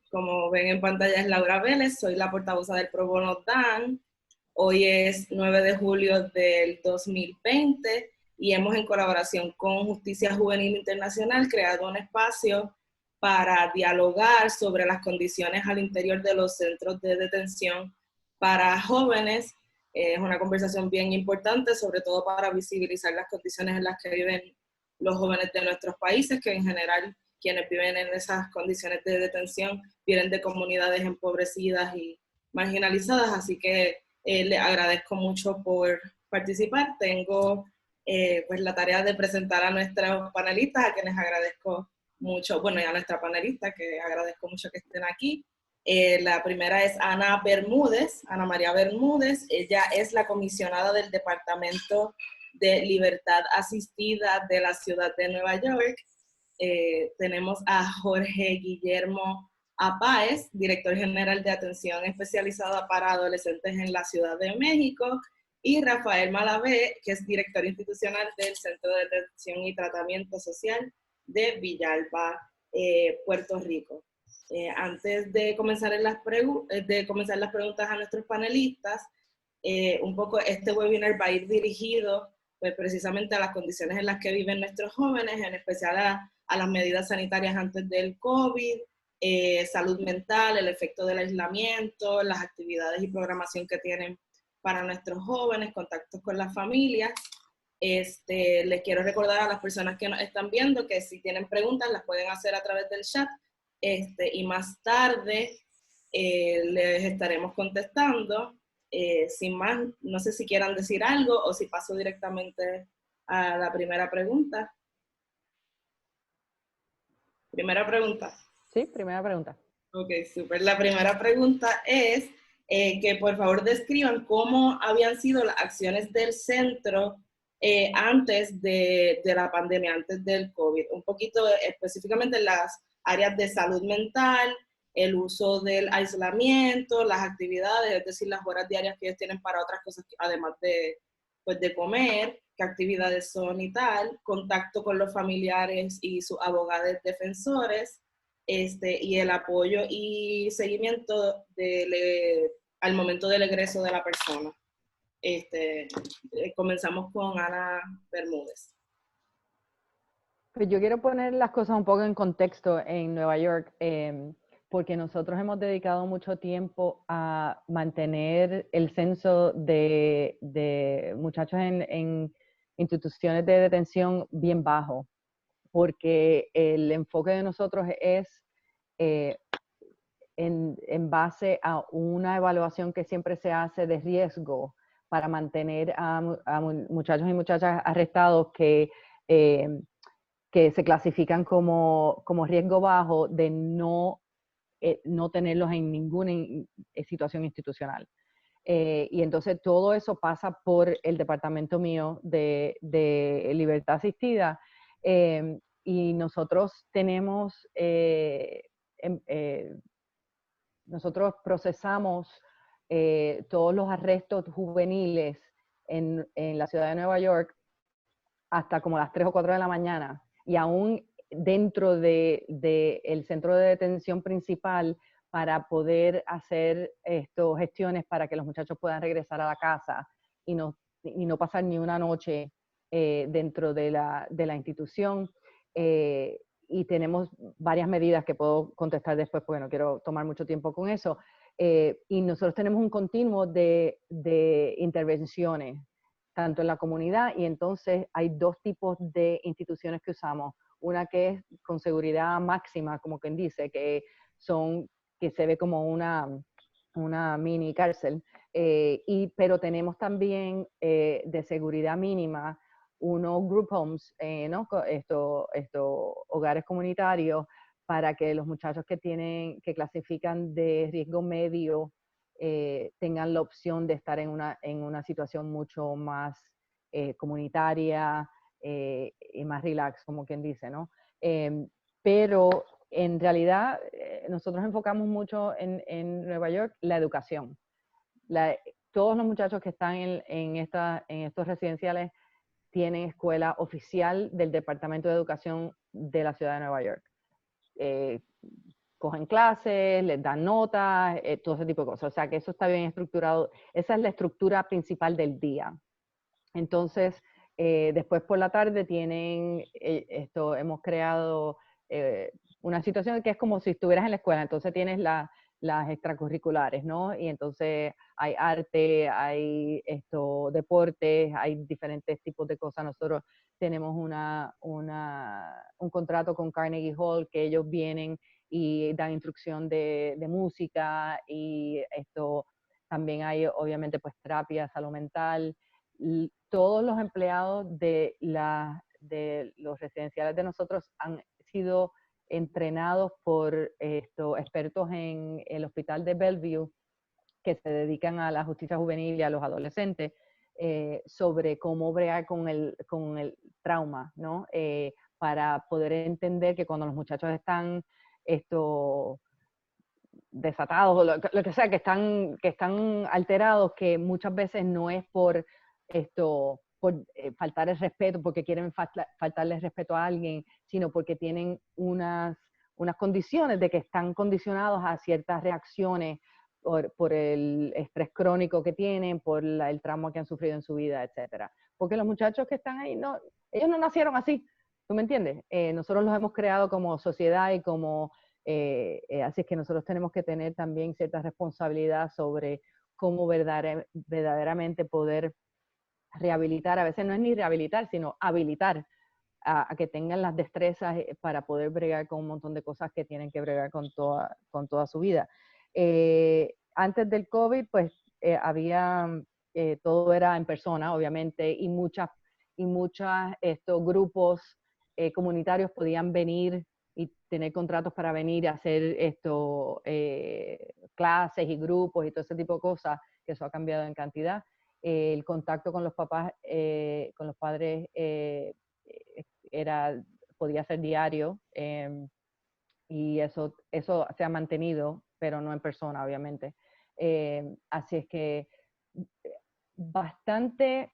Como ven en pantalla es Laura Vélez, soy la portavoz del Pro Bono DAN. Hoy es 9 de julio del 2020 y hemos en colaboración con Justicia Juvenil Internacional creado un espacio para dialogar sobre las condiciones al interior de los centros de detención para jóvenes. Es una conversación bien importante, sobre todo para visibilizar las condiciones en las que viven los jóvenes de nuestros países, que en general quienes viven en esas condiciones de detención vienen de comunidades empobrecidas y marginalizadas, así que les agradezco mucho por participar. Tengo pues la tarea de presentar a nuestros panelistas, a quienes agradezco mucho, bueno, y a nuestra panelista, que agradezco mucho que estén aquí. La primera es Ana Bermúdez, Ana María Bermúdez. Ella es la comisionada del Departamento de Libertad Asistida de la ciudad de Nueva York. Tenemos a Jorge Guillermo Apáez, director general de atención especializada para adolescentes en la Ciudad de México, y Rafael Malavé, que es director institucional del Centro de Detención y Tratamiento Social de Villalba, Puerto Rico. Antes de comenzar las preguntas a nuestros panelistas, un poco este webinar va a ir dirigido pues, precisamente a las condiciones en las que viven nuestros jóvenes, en especial a las medidas sanitarias antes del COVID, salud mental, el efecto del aislamiento, las actividades y programación que tienen para nuestros jóvenes, contactos con las familias. Les quiero recordar a las personas que nos están viendo que si tienen preguntas las pueden hacer a través del chat, y más tarde les estaremos contestando. Sin más, no sé si quieran decir algo o si paso directamente a la primera pregunta. Primera pregunta. Sí, primera pregunta. Ok, súper. La primera pregunta es que por favor describan cómo habían sido las acciones del centro antes de la pandemia, antes del COVID. Un poquito específicamente en las áreas de salud mental, el uso del aislamiento, las actividades, es decir, las horas diarias que ellos tienen para otras cosas, además de, pues, de comer, qué actividades son y tal, contacto con los familiares y sus abogados defensores, y el apoyo y seguimiento al momento del egreso de la persona. Comenzamos con Ana Bermúdez. Pues yo quiero poner las cosas un poco en contexto en Nueva York, porque nosotros hemos dedicado mucho tiempo a mantener el censo de muchachos en instituciones de detención bien bajo, porque el enfoque de nosotros es en base a una evaluación que siempre se hace de riesgo para mantener a muchachos y muchachas arrestados que se clasifican como riesgo bajo de no tenerlos en ninguna situación institucional. Y entonces todo eso pasa por el departamento mío de libertad asistida, y nosotros tenemos, nosotros procesamos todos los arrestos juveniles en la ciudad de Nueva York hasta como las 3 o 4 de la mañana, y aún dentro del centro de detención principal, para poder hacer gestiones para que los muchachos puedan regresar a la casa y no pasar ni una noche dentro de la institución. Y tenemos varias medidas que puedo contestar después porque no quiero tomar mucho tiempo con eso. Y nosotros tenemos un continuo de intervenciones, tanto en la comunidad, y entonces hay dos tipos de instituciones que usamos. Una que es con seguridad máxima, como quien dice, que se ve como una mini cárcel, pero tenemos también de seguridad mínima unos group homes, ¿no? Estos hogares comunitarios, para que los muchachos que clasifican de riesgo medio tengan la opción de estar en una situación mucho más comunitaria y más relax, como quien dice, ¿no? Pero en realidad nosotros enfocamos mucho en Nueva York la educación. Todos los muchachos que están en estos residenciales tienen escuela oficial del Departamento de Educación de la Ciudad de Nueva York. cogen clases, les dan notas, todo ese tipo de cosas. O sea que eso está bien estructurado. Esa es la estructura principal del día. Entonces, después por la tarde tienen, hemos creado una situación que es como si estuvieras en la escuela. Entonces tienes las extracurriculares, ¿no? Y entonces hay arte, hay deportes, hay diferentes tipos de cosas. Nosotros tenemos un contrato con Carnegie Hall, que ellos vienen y dan instrucción de música, y también hay obviamente pues terapia, salud mental. Todos los empleados de los residenciales de nosotros han sido entrenados por expertos en el hospital de Bellevue, que se dedican a la justicia juvenil y a los adolescentes, sobre cómo bregar con el trauma, ¿no? Para poder entender que cuando los muchachos están desatados, o lo que sea, que están alterados, que muchas veces no es por faltar el respeto, porque quieren faltarle respeto a alguien, sino porque tienen unas condiciones de que están condicionados a ciertas reacciones por el estrés crónico que tienen, por el trauma que han sufrido en su vida, etcétera. Porque los muchachos que están ahí, ellos no nacieron así, ¿tú me entiendes? Nosotros los hemos creado como sociedad y como así es que nosotros tenemos que tener también cierta responsabilidad sobre cómo verdaderamente poder rehabilitar. A veces no es ni rehabilitar, sino habilitar a que tengan las destrezas para poder bregar con un montón de cosas que tienen que bregar con toda su vida. Antes del COVID, pues todo era en persona, obviamente, y muchos estos grupos comunitarios podían venir y tener contratos para venir a hacer clases y grupos y todo ese tipo de cosas, que eso ha cambiado en cantidad. El contacto con los papás, con los padres, podía ser diario, y eso se ha mantenido, pero no en persona, obviamente. Así es que bastante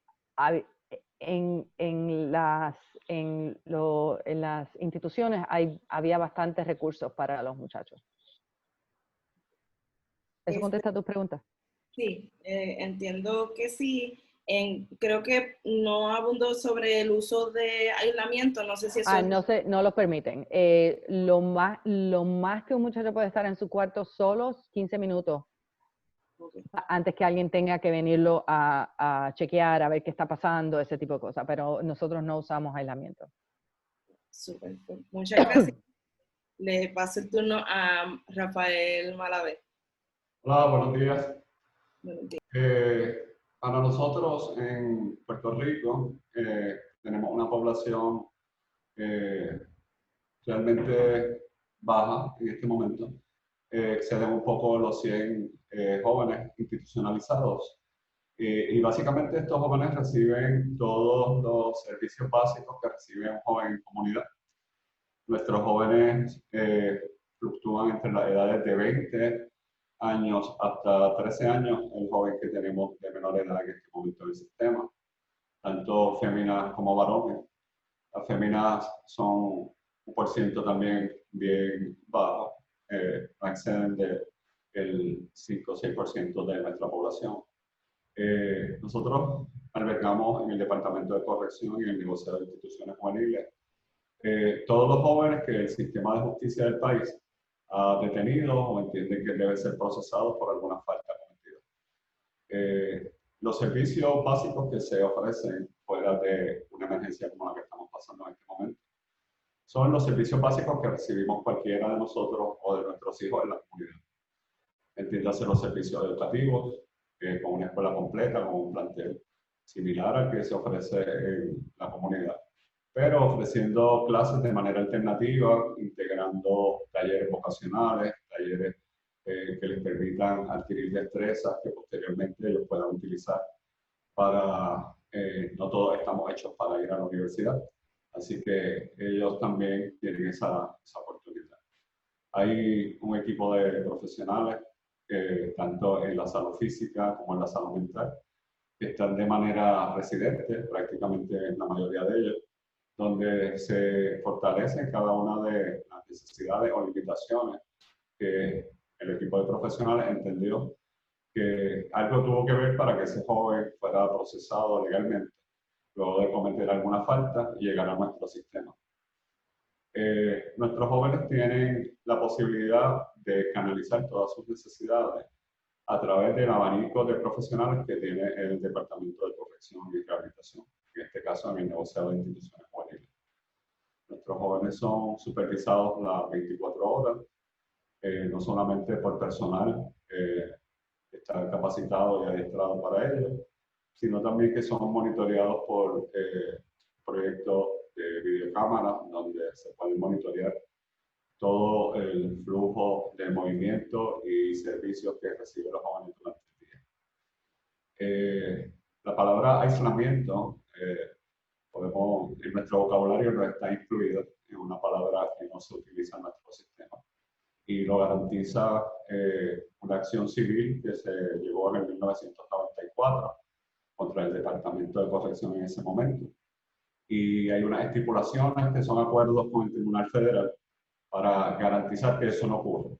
en las instituciones había bastantes recursos para los muchachos. ¿Eso contesta tus preguntas? Sí, entiendo que sí. Creo que no abundó sobre el uso de aislamiento, no sé si eso... No lo permiten. Lo más que un muchacho puede estar en su cuarto solos, 15 minutos, okay, antes que alguien tenga que venirlo a chequear, a ver qué está pasando, ese tipo de cosas, pero nosotros no usamos aislamiento. Súper, muchas gracias. Le paso el turno a Rafael Malavé. Hola, buenos días. Buenos días. Para nosotros en Puerto Rico tenemos una población realmente baja en este momento. Exceden un poco los 100 jóvenes institucionalizados. Y básicamente estos jóvenes reciben todos los servicios básicos que recibe un joven en comunidad. Nuestros jóvenes fluctúan entre las edades de 20 años hasta 13 años, el joven que tenemos de menor edad en este momento del sistema, tanto féminas como varones. Las féminas son un % también bien bajo, no exceden del 5 o 6% de nuestra población. Nosotros albergamos en el Departamento de Corrección y en el negocio de instituciones juveniles todos los jóvenes que el sistema de justicia del país ha detenido o entiende que deben ser procesados por alguna falta cometida. Los servicios básicos que se ofrecen fuera de una emergencia como la que estamos pasando en este momento son los servicios básicos que recibimos cualquiera de nosotros o de nuestros hijos en la comunidad. Entiéndase los servicios educativos, con una escuela completa, con un plantel similar al que se ofrece en la comunidad, pero ofreciendo clases de manera alternativa, integrando talleres vocacionales, talleres que les permitan adquirir destrezas que posteriormente ellos puedan utilizar para, no todos estamos hechos para ir a la universidad, así que ellos también tienen esa oportunidad. Hay un equipo de profesionales, tanto en la salud física como en la salud mental, que están de manera residente, prácticamente en la mayoría de ellos, donde se fortalecen cada una de las necesidades o limitaciones que el equipo de profesionales entendió que algo tuvo que ver para que ese joven fuera procesado legalmente, luego de cometer alguna falta y llegar a nuestro sistema. Nuestros jóvenes tienen la posibilidad de canalizar todas sus necesidades a través del abanico de profesionales que tiene el Departamento de Corrección y Rehabilitación, en este caso en el negociado de instituciones juveniles. Nuestros jóvenes son supervisados las 24 horas, no solamente por personal que está capacitado y adiestrado para ello, sino también que son monitoreados por proyectos de videocámaras donde se puede monitorear todo el flujo de movimiento y servicios que reciben los jóvenes durante el día. La palabra aislamiento en nuestro vocabulario no está incluida, es una palabra que no se utiliza en nuestro sistema y lo garantiza una acción civil que se llevó en el 1994 contra el Departamento de Corrección en ese momento. Y hay unas estipulaciones que son acuerdos con el Tribunal Federal para garantizar que eso no ocurra.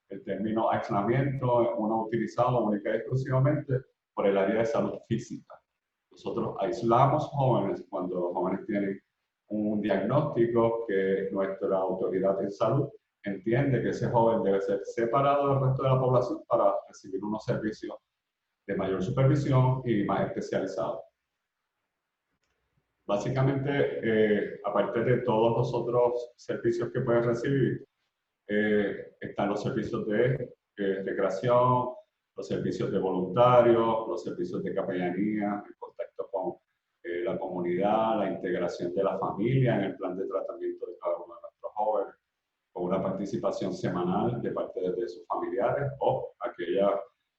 El término aislamiento es uno utilizado única y exclusivamente por el área de salud física. Nosotros aislamos jóvenes cuando los jóvenes tienen un diagnóstico que nuestra autoridad en salud entiende que ese joven debe ser separado del resto de la población para recibir unos servicios de mayor supervisión y más especializados. Básicamente, aparte de todos los otros servicios que pueden recibir, están los servicios de recreación, los servicios de voluntarios, los servicios de capellanía, el contacto con la comunidad, la integración de la familia en el plan de tratamiento de cada uno de nuestros jóvenes, con una participación semanal de parte de sus familiares o aquellas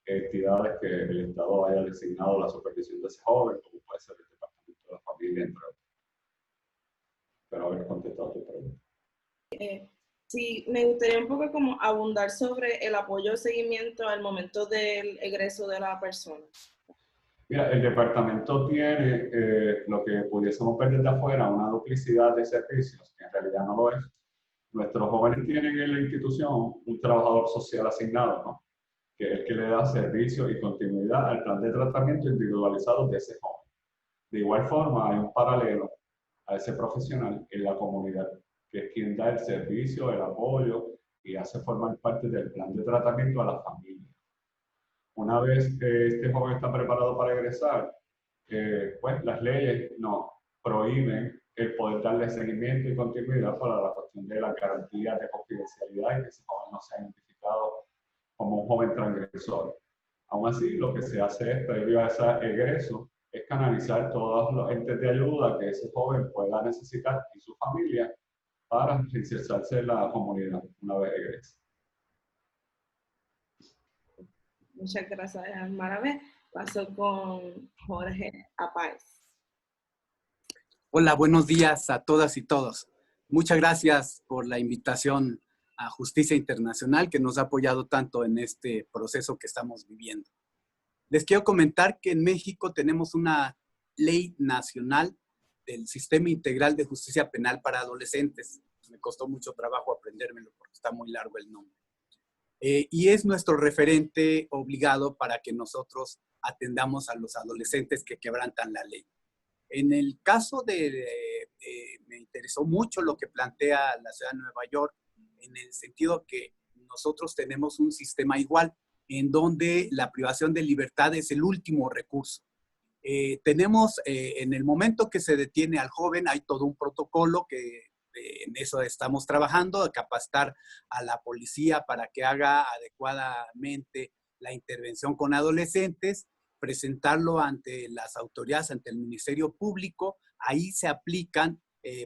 entidades que el Estado haya designado la supervisión de ese joven, como puede ser el Departamento de la Familia, entre otros. Espero haber contestado tu pregunta. Sí, me gustaría un poco como abundar sobre el apoyo de seguimiento al momento del egreso de la persona. Mira, el departamento tiene lo que pudiésemos ver desde afuera, una duplicidad de servicios, que en realidad no lo es. Nuestros jóvenes tienen en la institución un trabajador social asignado, ¿no? Que es el que le da servicio y continuidad al plan de tratamiento individualizado de ese joven. De igual forma, hay un paralelo a ese profesional en la comunidad, que es quien da el servicio, el apoyo y hace formar parte del plan de tratamiento a la familia. Una vez que este joven está preparado para egresar, pues las leyes nos prohíben el poder darle seguimiento y continuidad para la cuestión de la garantía de confidencialidad y que ese joven no sea identificado como un joven transgresor. Aún así, lo que se hace es, previo a ese egreso, es canalizar todos los entes de ayuda que ese joven pueda necesitar y su familia para reinsertarse en la comunidad una vez egrese. Muchas gracias, Maravé. Paso con Jorge Apáez. Hola, buenos días a todas y todos. Muchas gracias por la invitación a Justicia Internacional que nos ha apoyado tanto en este proceso que estamos viviendo. Les quiero comentar que en México tenemos una ley nacional del Sistema Integral de Justicia Penal para Adolescentes. Me costó mucho trabajo aprendérmelo porque está muy largo el nombre. Y es nuestro referente obligado para que nosotros atendamos a los adolescentes que quebrantan la ley. En el caso me interesó mucho lo que plantea la ciudad de Nueva York, en el sentido que nosotros tenemos un sistema igual, en donde la privación de libertad es el último recurso. Tenemos, en el momento que se detiene al joven, hay todo un protocolo que en eso estamos trabajando, de capacitar a la policía para que haga adecuadamente la intervención con adolescentes, presentarlo ante las autoridades, ante el Ministerio Público. Ahí se aplican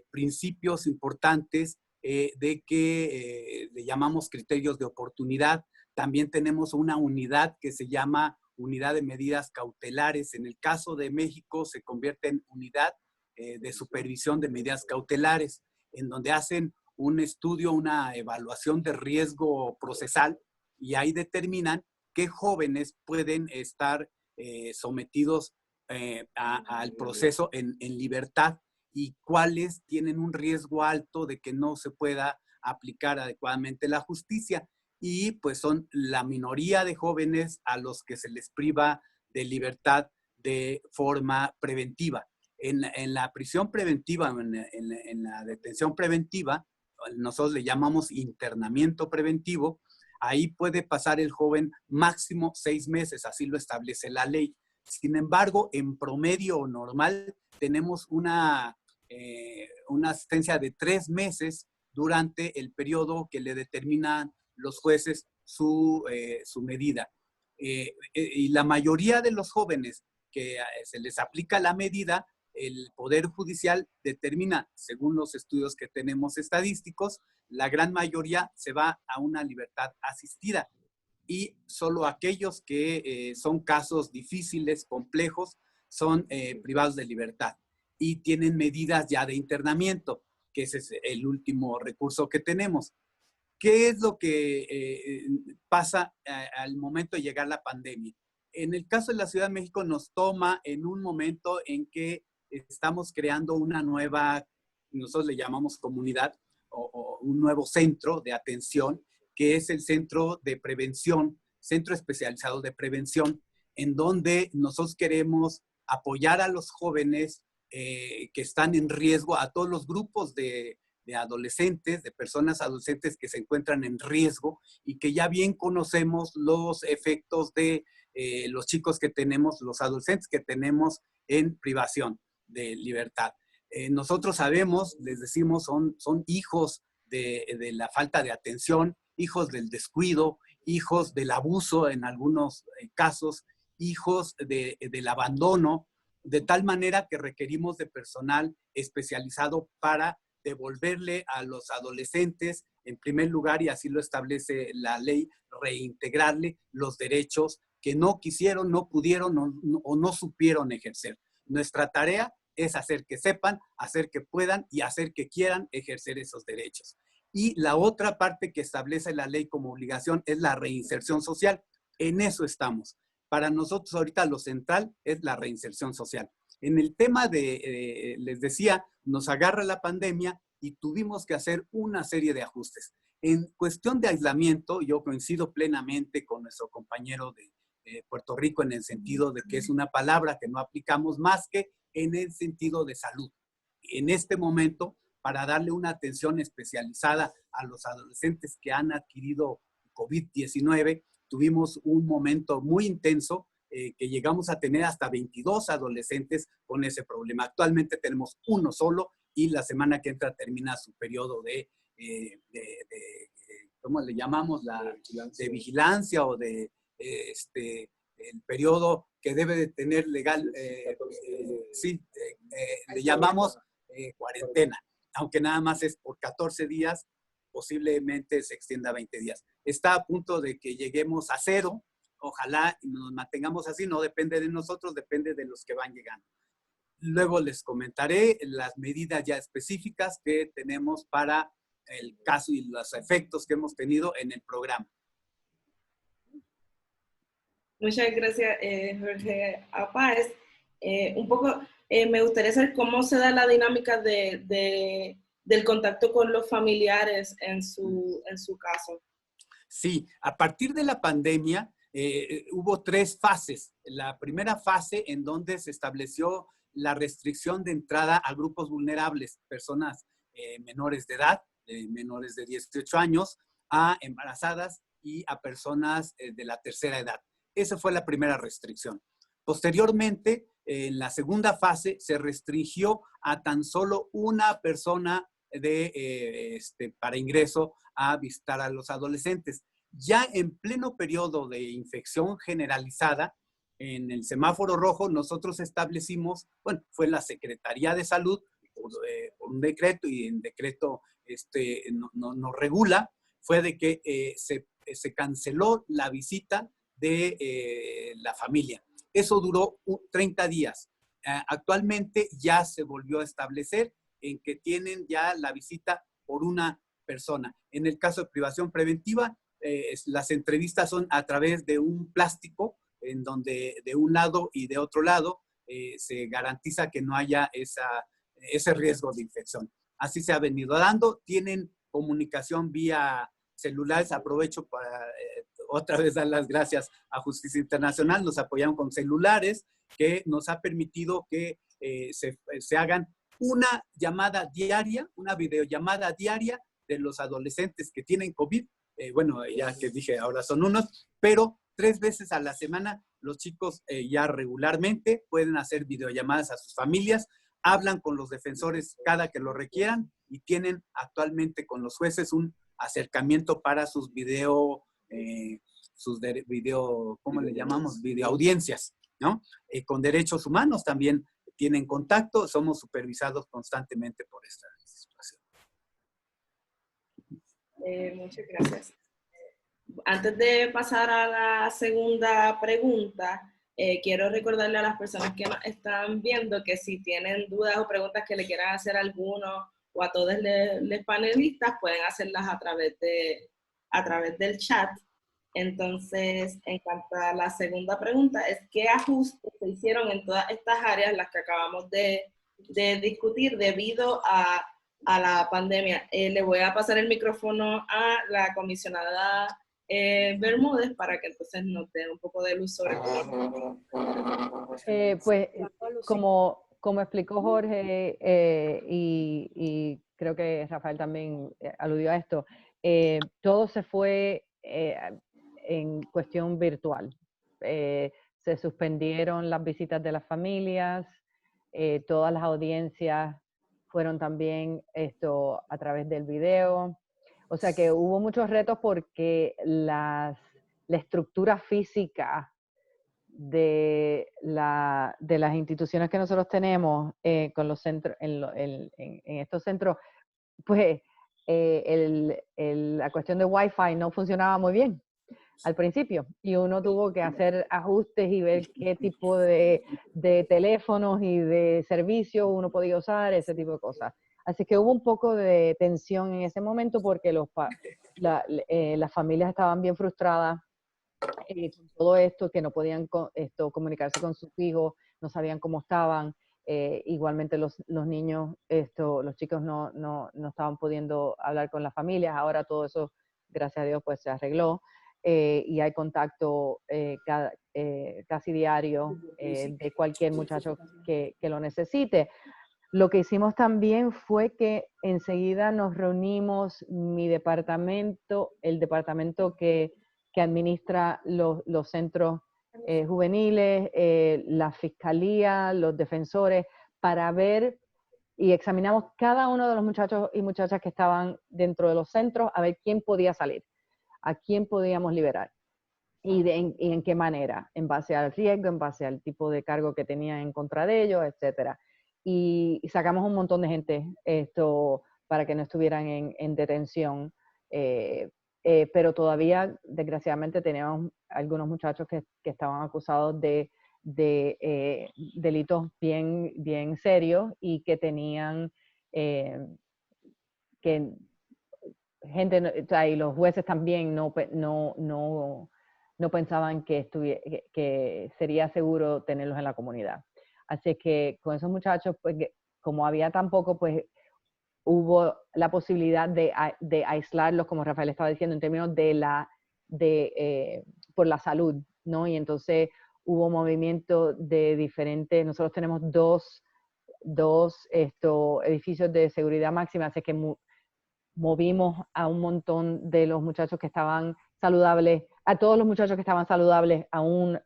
principios importantes de que le llamamos criterios de oportunidad. También tenemos una unidad que se llama Unidad de Medidas Cautelares. En el caso de México se convierte en Unidad de Supervisión de Medidas Cautelares, en donde hacen un estudio, una evaluación de riesgo procesal y ahí determinan qué jóvenes pueden estar sometidos al proceso en libertad y cuáles tienen un riesgo alto de que no se pueda aplicar adecuadamente la justicia. y pues son la minoría de jóvenes a los que se les priva de libertad de forma preventiva. En la prisión preventiva, en la detención preventiva, nosotros le llamamos internamiento preventivo, ahí puede pasar el joven máximo 6 meses, así lo establece la ley. Sin embargo, en promedio normal tenemos una asistencia de 3 meses durante el periodo que le determinan los jueces su medida. Y la mayoría de los jóvenes que se les aplica la medida, el Poder Judicial determina, según los estudios que tenemos estadísticos, la gran mayoría se va a una libertad asistida y solo aquellos que son casos difíciles, complejos, son privados de libertad y tienen medidas ya de internamiento, que ese es el último recurso que tenemos. ¿Qué es lo que pasa al momento de llegar la pandemia? En el caso de la Ciudad de México nos toma en un momento en que estamos creando una nueva, nosotros le llamamos comunidad, o un nuevo centro de atención, que es el Centro de Prevención, Centro Especializado de Prevención, en donde nosotros queremos apoyar a los jóvenes que están en riesgo, a todos los grupos de adolescentes, de personas adolescentes que se encuentran en riesgo y que ya bien conocemos los efectos de los chicos que tenemos, los adolescentes que tenemos en privación de libertad. Nosotros sabemos, les decimos, son hijos de la falta de atención, hijos del descuido, hijos del abuso en algunos casos, hijos del abandono, de tal manera que requerimos de personal especializado para devolverle a los adolescentes, en primer lugar, y así lo establece la ley, reintegrarle los derechos que no quisieron, no pudieron o no supieron ejercer. Nuestra tarea es hacer que sepan, hacer que puedan y hacer que quieran ejercer esos derechos. Y la otra parte que establece la ley como obligación es la reinserción social. En eso estamos. Para nosotros ahorita lo central es la reinserción social. En el tema de, les decía, nos agarra la pandemia y tuvimos que hacer una serie de ajustes. En cuestión de aislamiento, yo coincido plenamente con nuestro compañero de Puerto Rico en el sentido de que es una palabra que no aplicamos más que en el sentido de salud. En este momento, para darle una atención especializada a los adolescentes que han adquirido COVID-19, tuvimos un momento muy intenso que llegamos a tener hasta 22 adolescentes con ese problema. Actualmente tenemos uno solo y la semana que entra termina su periodo de ¿cómo le llamamos? De vigilancia o de el periodo que debe de tener legal, le llamamos cuarentena, aunque nada más es por 14 días, posiblemente se extienda a 20 días. Está a punto de que lleguemos a 0, ojalá nos mantengamos así, no depende de nosotros, depende de los que van llegando. Luego les comentaré las medidas ya específicas que tenemos para el caso y los efectos que hemos tenido en el programa. Muchas gracias, Jorge Apáez. Un poco, me gustaría saber cómo se da la dinámica del contacto con los familiares en su caso. Sí, a partir de la pandemia hubo 3 fases. La primera fase en donde se estableció la restricción de entrada a grupos vulnerables, personas menores de edad, menores de 18 años, a embarazadas y a personas de la tercera edad. Esa fue la primera restricción. Posteriormente, en la segunda fase, se restringió a tan solo una persona para ingreso a visitar a los adolescentes. Ya en pleno periodo de infección generalizada, en el semáforo rojo, nosotros establecimos, bueno, fue la Secretaría de Salud, por un decreto, y en decreto nos regula, fue de que se canceló la visita de la familia. Eso duró 30 días. Actualmente ya se volvió a establecer en que tienen ya la visita por una persona. En el caso de privación preventiva, las entrevistas son a través de un plástico en donde de un lado y de otro lado se garantiza que no haya ese riesgo de infección. Así se ha venido dando. Tienen comunicación vía celulares. Aprovecho para otra vez dar las gracias a Justicia Internacional. Nos apoyaron con celulares que nos ha permitido que se hagan una llamada diaria, una videollamada diaria de los adolescentes que tienen COVID. Bueno, ya que dije, ahora son unos, pero 3 veces a la semana los chicos ya regularmente pueden hacer videollamadas a sus familias, hablan con los defensores cada que lo requieran y tienen actualmente con los jueces un acercamiento para sus ¿cómo le llamamos? Videoaudiencias, ¿no? Con derechos humanos también tienen contacto, somos supervisados constantemente por esta situación. Muchas gracias. Antes de pasar a la segunda pregunta, quiero recordarle a las personas que nos están viendo que si tienen dudas o preguntas que le quieran hacer a alguno o a todos los panelistas, pueden hacerlas a través del chat. Entonces, en cuanto a la segunda pregunta, es ¿qué ajustes se hicieron en todas estas áreas, las que acabamos de discutir, debido a la pandemia? Le voy a pasar el micrófono a la comisionada Bermúdez para que entonces nos dé un poco de luz sobre todo. Pues, como explicó Jorge, y creo que Rafael también aludió a esto, todo se fue en cuestión virtual. Se suspendieron las visitas de las familias, todas las audiencias fueron también a través del video. O sea que hubo muchos retos porque la estructura física de las instituciones que nosotros tenemos con los centros, en estos centros, pues la cuestión de Wi-Fi no funcionaba muy bien al principio y uno tuvo que hacer ajustes y ver qué tipo de teléfonos y de servicios uno podía usar, ese tipo de cosas. Así que hubo un poco de tensión en ese momento porque las familias estaban bien frustradas con todo esto, que no podían comunicarse con sus hijos, no sabían cómo estaban. Igualmente los niños, los chicos no estaban pudiendo hablar con las familias. Ahora todo eso, gracias a Dios, pues se arregló. Y hay contacto casi diario de cualquier muchacho que lo necesite. Lo que hicimos también fue que enseguida nos reunimos, mi departamento, el departamento que administra los centros juveniles, la fiscalía, los defensores, para ver y examinamos cada uno de los muchachos y muchachas que estaban dentro de los centros, a ver quién podía salir, a quién podíamos liberar y en qué manera, en base al riesgo, en base al tipo de cargo que tenían en contra de ellos, etcétera. Y sacamos un montón de gente para que no estuvieran en detención. Pero todavía, desgraciadamente, teníamos algunos muchachos que estaban acusados de delitos bien serios y que tenían que gente, y los jueces también no pensaban que sería seguro tenerlos en la comunidad. Así que con esos muchachos, pues como había tan poco, pues hubo la posibilidad de aislarlos, como Rafael estaba diciendo, en términos por la salud, ¿no? Y entonces hubo movimiento de diferentes, nosotros tenemos dos edificios de seguridad máxima, así que movimos a un montón de los muchachos que estaban saludables, a todos los muchachos que estaban saludables a un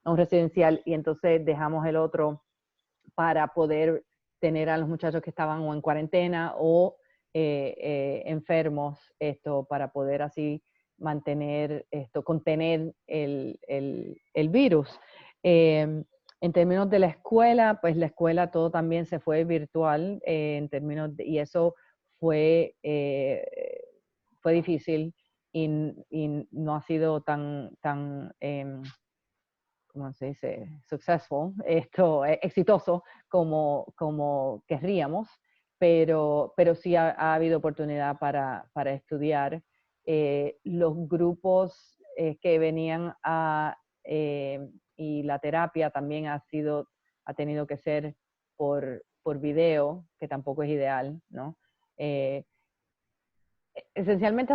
residencial, y entonces dejamos el otro para poder tener a los muchachos que estaban o en cuarentena o enfermos, para poder así contener el virus. En términos de la escuela, pues la escuela todo también se fue virtual, y eso fue difícil y no ha sido tan ¿cómo se dice? Successful, exitoso como querríamos, pero sí ha habido oportunidad para estudiar. Los grupos que venían y la terapia también ha tenido que ser por video, que tampoco es ideal, ¿no? esencialmente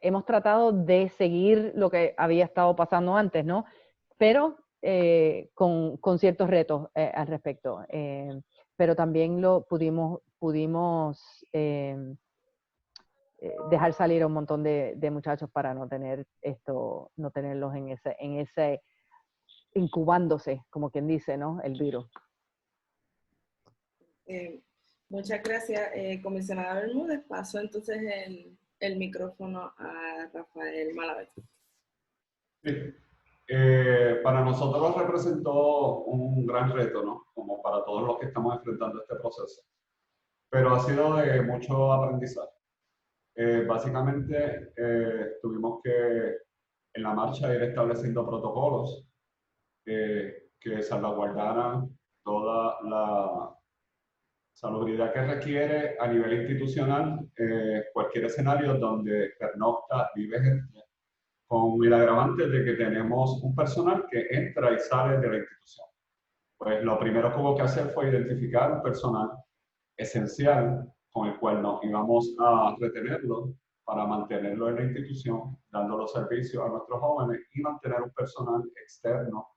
hemos tratado de seguir lo que había estado pasando antes, ¿no? Pero con ciertos retos al respecto. Pero también pudimos dejar salir a un montón de muchachos para no tenerlos en ese incubándose, como quien dice, ¿no? El virus. Muchas gracias, comisionada Bermúdez. Paso entonces el micrófono a Rafael Malavé. Sí. Para nosotros representó un gran reto, ¿no? Como para todos los que estamos enfrentando este proceso. Pero ha sido de mucho aprendizaje. Básicamente, tuvimos que en la marcha ir estableciendo protocolos que salvaguardaran toda la salubridad que requiere a nivel institucional cualquier escenario donde pernocta, vive gente, con el agravante de que tenemos un personal que entra y sale de la institución. Pues lo primero que hubo que hacer fue identificar un personal esencial con el cual nos íbamos a retenerlo para mantenerlo en la institución, dando los servicios a nuestros jóvenes y mantener un personal externo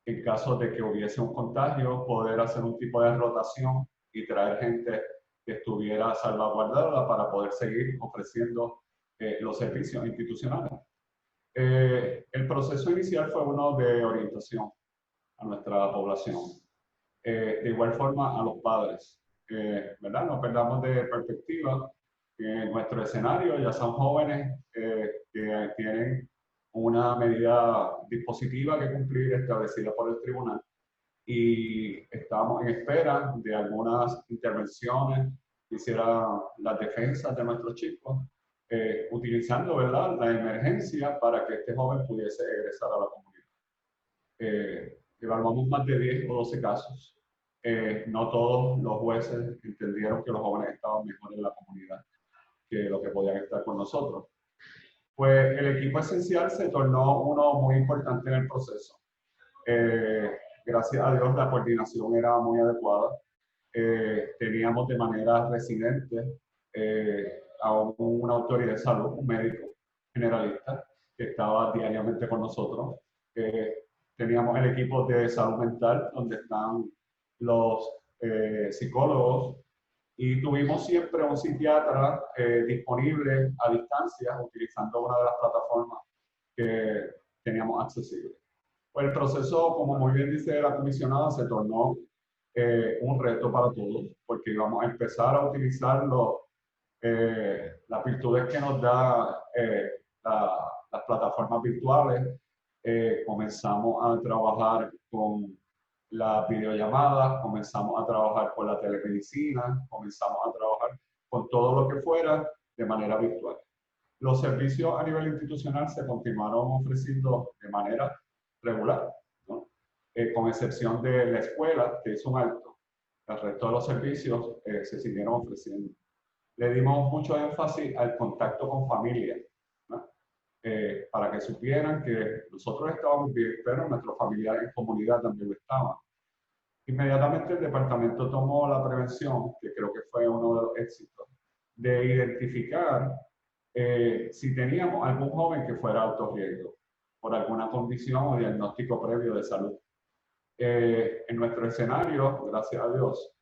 en caso de que hubiese un contagio, poder hacer un tipo de rotación y traer gente que estuviera salvaguardada para poder seguir ofreciendo los servicios institucionales. El proceso inicial fue uno de orientación a nuestra población. De igual forma a los padres, ¿verdad? No perdamos de perspectiva que nuestro escenario ya son jóvenes que tienen una medida dispositiva que cumplir establecida por el tribunal y estamos en espera de algunas intervenciones que hicieran las defensas de nuestros chicos, utilizando, ¿verdad?, la emergencia para que este joven pudiese egresar a la comunidad. Evaluamos más de 10 o 12 casos. No todos los jueces entendieron que los jóvenes estaban mejor en la comunidad que lo que podían estar con nosotros. Pues el equipo esencial se tornó uno muy importante en el proceso. Gracias a Dios la coordinación era muy adecuada. Teníamos de manera residente a una autoridad de salud, un médico generalista, que estaba diariamente con nosotros. Teníamos el equipo de salud mental, donde están los psicólogos, y tuvimos siempre un psiquiatra disponible a distancia, utilizando una de las plataformas que teníamos accesible. Pues el proceso, como muy bien dice la comisionada, se tornó un reto para todos, porque íbamos a empezar a utilizar las virtudes que nos da las plataformas virtuales. Comenzamos a trabajar con las videollamadas, comenzamos a trabajar con la telemedicina, comenzamos a trabajar con todo lo que fuera de manera virtual. Los servicios a nivel institucional se continuaron ofreciendo de manera regular, ¿no? Con excepción de la escuela, que hizo un alto. El resto de los servicios se siguieron ofreciendo. Le dimos mucho énfasis al contacto con familia, ¿no? Para que supieran que nosotros estábamos bien, pero nuestros familiares en comunidad también lo estaban. Inmediatamente el departamento tomó la prevención, que creo que fue uno de los éxitos, de identificar si teníamos algún joven que fuera alto riesgo por alguna condición o diagnóstico previo de salud. En nuestro escenario, gracias a Dios,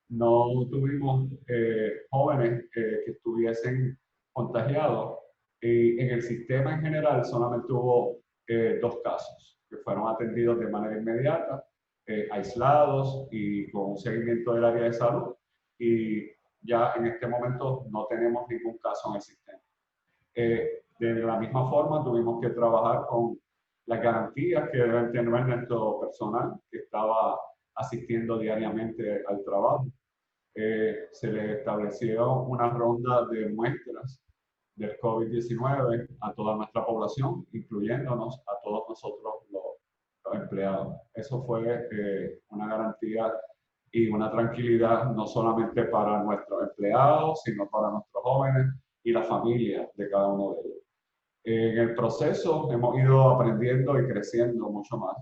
no tuvimos jóvenes que estuviesen contagiados, y en el sistema en general solamente hubo 2 casos que fueron atendidos de manera inmediata, aislados y con un seguimiento del área de salud, y ya en este momento no tenemos ningún caso en el sistema. De la misma forma tuvimos que trabajar con las garantías que deben tener nuestro personal que estaba asistiendo diariamente al trabajo. Se le estableció una ronda de muestras del COVID-19 a toda nuestra población, incluyéndonos a todos nosotros los empleados. Eso fue una garantía y una tranquilidad no solamente para nuestros empleados, sino para nuestros jóvenes y la familia de cada uno de ellos. En el proceso hemos ido aprendiendo y creciendo mucho más.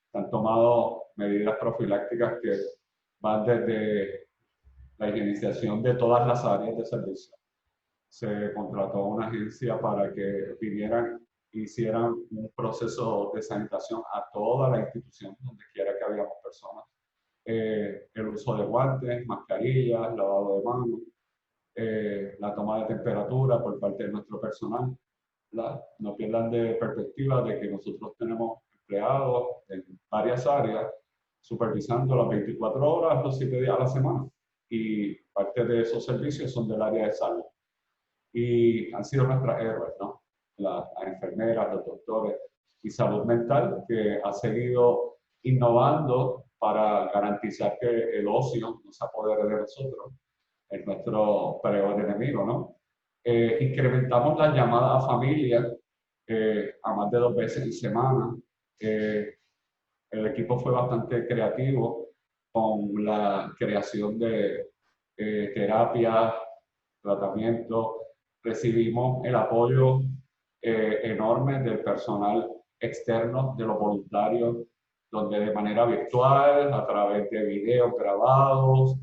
Se han tomado medidas profilácticas que van desde la higienización de todas las áreas de servicio, se contrató una agencia para que vinieran e hicieran un proceso de sanitación a toda la institución, donde quiera que habíamos personas. El uso de guantes, mascarillas, lavado de manos, la toma de temperatura por parte de nuestro personal. No pierdan de perspectiva de que nosotros tenemos empleados en varias áreas supervisando las 24 horas, los 7 días a la semana. Y parte de esos servicios son del área de salud. Y han sido nuestras héroes, ¿no? Las enfermeras, los doctores y salud mental, que ha seguido innovando para garantizar que el ocio no se apodere de nosotros, es nuestro peor enemigo, ¿no? Incrementamos las llamadas a familias a más de 2 veces en semana. El equipo fue bastante creativo con la creación de terapias, tratamientos. Recibimos el apoyo enorme del personal externo, de los voluntarios, donde de manera virtual, a través de videos grabados,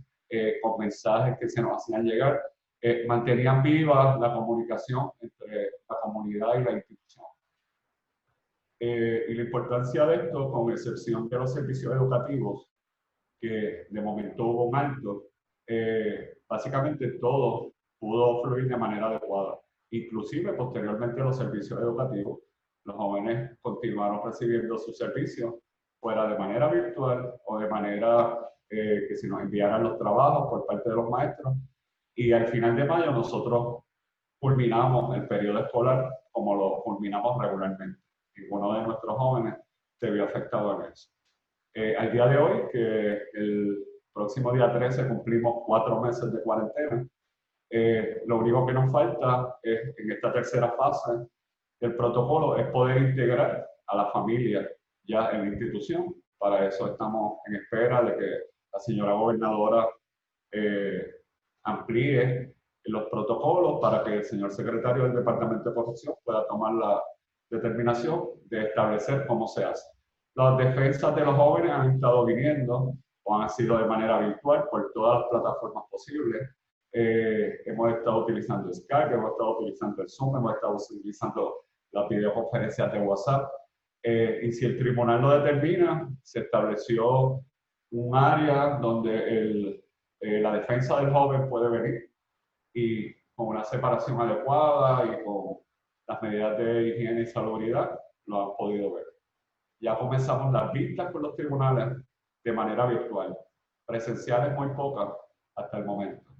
con mensajes que se nos hacían llegar, mantenían viva la comunicación entre la comunidad y la institución. Y la importancia de esto, con excepción de los servicios educativos, que de momento hubo un alto, básicamente todo pudo fluir de manera adecuada. Inclusive, posteriormente, los servicios educativos, los jóvenes continuaron recibiendo sus servicios, fuera de manera virtual o de manera que se nos enviaran los trabajos por parte de los maestros. Y al final de mayo nosotros culminamos el periodo escolar como lo culminamos regularmente. Ninguno de nuestros jóvenes se vio afectado en eso. Al día de hoy, que el próximo día 13 cumplimos 4 meses de cuarentena, lo único que nos falta es, en esta tercera fase del protocolo, es poder integrar a la familia ya en la institución. Para eso estamos en espera de que la señora gobernadora amplíe los protocolos para que el señor secretario del Departamento de Corrección pueda tomar la determinación de establecer cómo se hace. Las defensas de los jóvenes han estado viniendo o han sido de manera virtual por todas las plataformas posibles. Hemos estado utilizando Skype, hemos estado utilizando el Zoom, hemos estado utilizando las videoconferencias de WhatsApp. Y si el tribunal lo determina, se estableció un área donde la defensa del joven puede venir y con una separación adecuada y con las medidas de higiene y salubridad lo han podido ver. Ya comenzamos las vistas con los tribunales de manera virtual, presenciales muy pocas hasta el momento.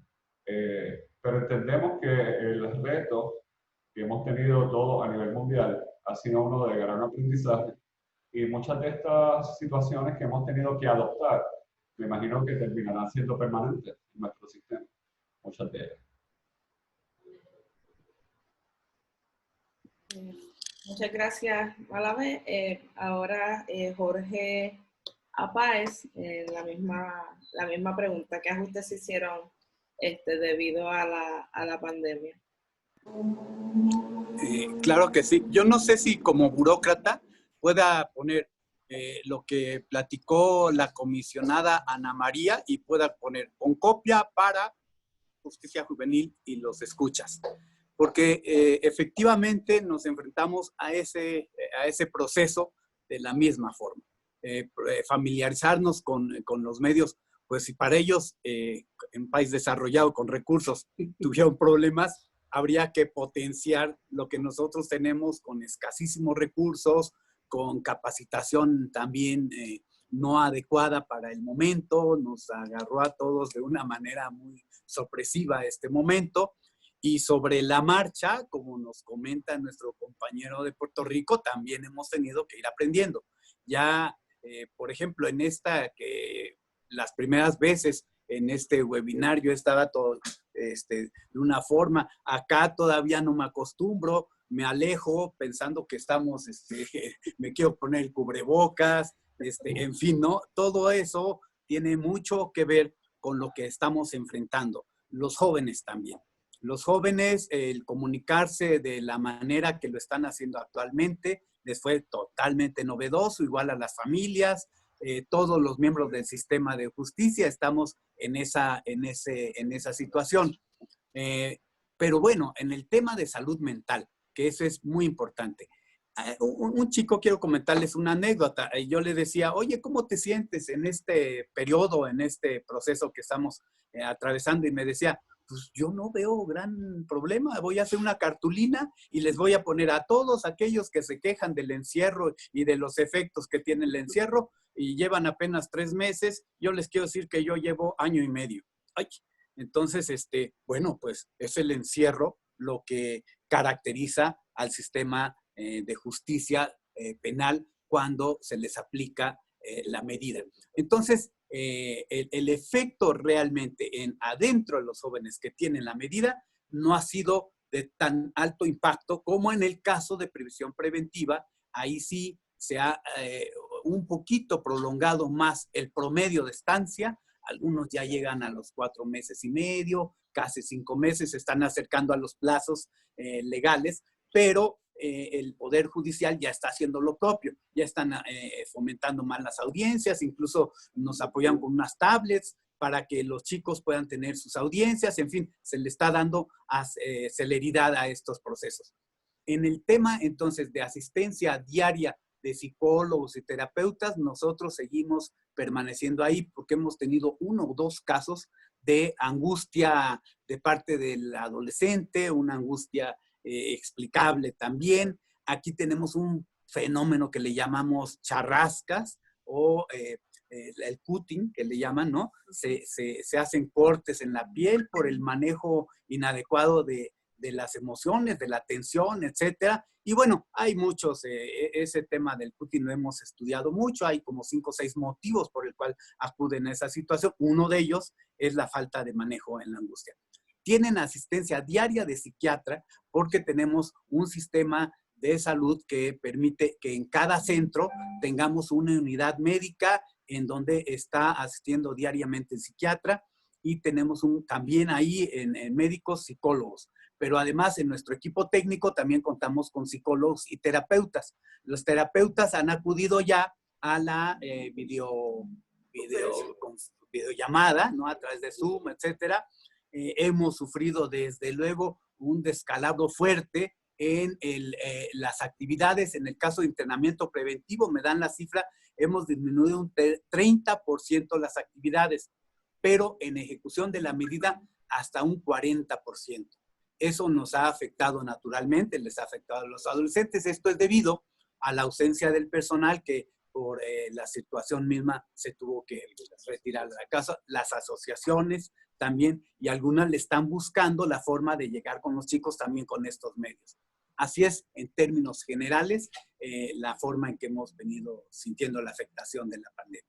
Pero entendemos que el reto que hemos tenido todos a nivel mundial ha sido uno de gran aprendizaje y muchas de estas situaciones que hemos tenido que adoptar, me imagino que terminarán siendo permanentes en nuestro sistema, muchas de ellas. Muchas gracias, Malabé. Ahora Jorge Apáez, la misma pregunta. ¿Qué ajustes se hicieron debido a la pandemia? Claro que sí. Yo no sé si como burócrata pueda poner lo que platicó la comisionada Ana María y pueda poner con copia para Justicia Juvenil y los escuchas. Porque efectivamente nos enfrentamos a ese proceso de la misma forma. Familiarizarnos con los medios, pues si para ellos, en país desarrollado con recursos, tuvieron problemas, habría que potenciar lo que nosotros tenemos con escasísimos recursos, con capacitación también no adecuada para el momento, nos agarró a todos de una manera muy sorpresiva este momento. Y sobre la marcha, como nos comenta nuestro compañero de Puerto Rico, también hemos tenido que ir aprendiendo. Ya, por ejemplo, en las primeras veces en este webinar yo estaba todo de una forma, acá todavía no me acostumbro, me alejo pensando que estamos, me quiero poner el cubrebocas, en fin, ¿no? Todo eso tiene mucho que ver con lo que estamos enfrentando. Los jóvenes también. Los jóvenes, el comunicarse de la manera que lo están haciendo actualmente, les fue totalmente novedoso, igual a las familias, todos los miembros del sistema de justicia estamos en esa situación. Pero bueno, en el tema de salud mental, que eso es muy importante. Un chico, quiero comentarles una anécdota. Yo le decía, oye, ¿cómo te sientes en este periodo, en este proceso que estamos atravesando? Y me decía, pues yo no veo gran problema. Voy a hacer una cartulina y les voy a poner a todos aquellos que se quejan del encierro y de los efectos que tiene el encierro y llevan apenas 3 meses. Yo les quiero decir que yo llevo 1 año y medio. Ay, entonces, bueno, pues es el encierro lo que caracteriza al sistema de justicia penal cuando se les aplica la medida. Entonces, el efecto realmente adentro de los jóvenes que tienen la medida no ha sido de tan alto impacto como en el caso de previsión preventiva. Ahí sí se ha un poquito prolongado más el promedio de estancia. Algunos ya llegan a los 4 meses y medio, casi 5 meses, se están acercando a los plazos legales, pero el Poder Judicial ya está haciendo lo propio, ya están fomentando más las audiencias, incluso nos apoyan con unas tablets para que los chicos puedan tener sus audiencias, en fin, se le está dando celeridad a estos procesos. En el tema entonces de asistencia diaria de psicólogos y terapeutas, nosotros seguimos permaneciendo ahí porque hemos tenido 1 o 2 casos de angustia de parte del adolescente, una angustia explicable también. Aquí tenemos un fenómeno que le llamamos charrascas o el cutting, que le llaman, ¿no? Se hacen cortes en la piel por el manejo inadecuado de las emociones, de la tensión, etcétera. Y bueno, hay muchos, ese tema del cutting lo hemos estudiado mucho, hay como 5 o 6 motivos por el cual acuden a esa situación. Uno de ellos es la falta de manejo en la angustia. Tienen asistencia diaria de psiquiatra porque tenemos un sistema de salud que permite que en cada centro tengamos una unidad médica en donde está asistiendo diariamente el psiquiatra y tenemos también ahí en médicos psicólogos. Pero además en nuestro equipo técnico también contamos con psicólogos y terapeutas. Los terapeutas han acudido ya a la videollamada, ¿no? A través de Zoom, etcétera. Hemos sufrido desde luego un descalabro fuerte en las actividades. En el caso de entrenamiento preventivo, me dan la cifra, hemos disminuido un 30% las actividades, pero en ejecución de la medida hasta un 40%. Eso nos ha afectado naturalmente, les ha afectado a los adolescentes. Esto es debido a la ausencia del personal que por la situación misma se tuvo que retirar de la casa. Las asociaciones también, y algunas le están buscando la forma de llegar con los chicos también con estos medios. Así es, en términos generales, la forma en que hemos venido sintiendo la afectación de la pandemia.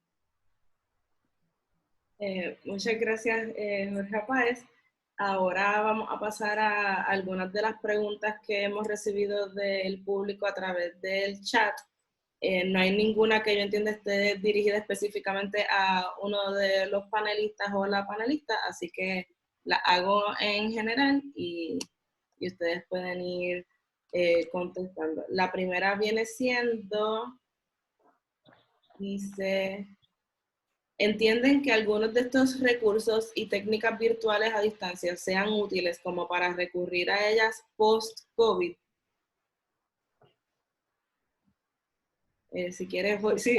Muchas gracias, Jorge Páez. Ahora vamos a pasar a algunas de las preguntas que hemos recibido del público a través del chat. No hay ninguna que yo entienda esté dirigida específicamente a uno de los panelistas o la panelista, así que la hago en general y ustedes pueden ir contestando. La primera viene siendo, dice, ¿entienden que algunos de estos recursos y técnicas virtuales a distancia sean útiles como para recurrir a ellas post-COVID? Si quieres, sí,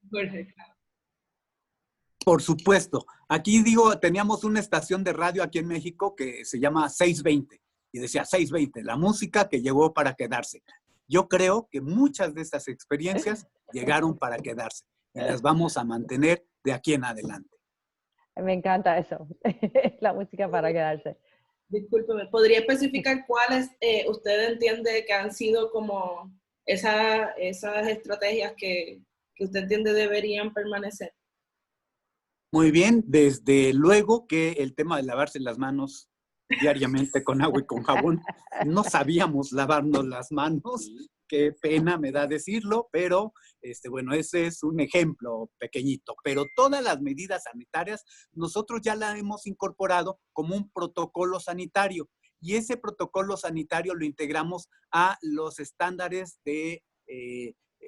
Jorge. Por supuesto. Aquí teníamos una estación de radio aquí en México que se llama 620 y decía 620, la música que llegó para quedarse. Yo creo que muchas de estas experiencias llegaron para quedarse y las vamos a mantener de aquí en adelante. Me encanta eso, la música para quedarse. Discúlpeme, ¿podría especificar cuáles usted entiende que han sido como esas estrategias que usted entiende deberían permanecer? Muy bien, desde luego que el tema de lavarse las manos diariamente con agua y con jabón, no sabíamos lavarnos las manos, qué pena me da decirlo, pero bueno, ese es un ejemplo pequeñito, pero todas las medidas sanitarias nosotros ya las hemos incorporado como un protocolo sanitario y ese protocolo sanitario lo integramos a los estándares de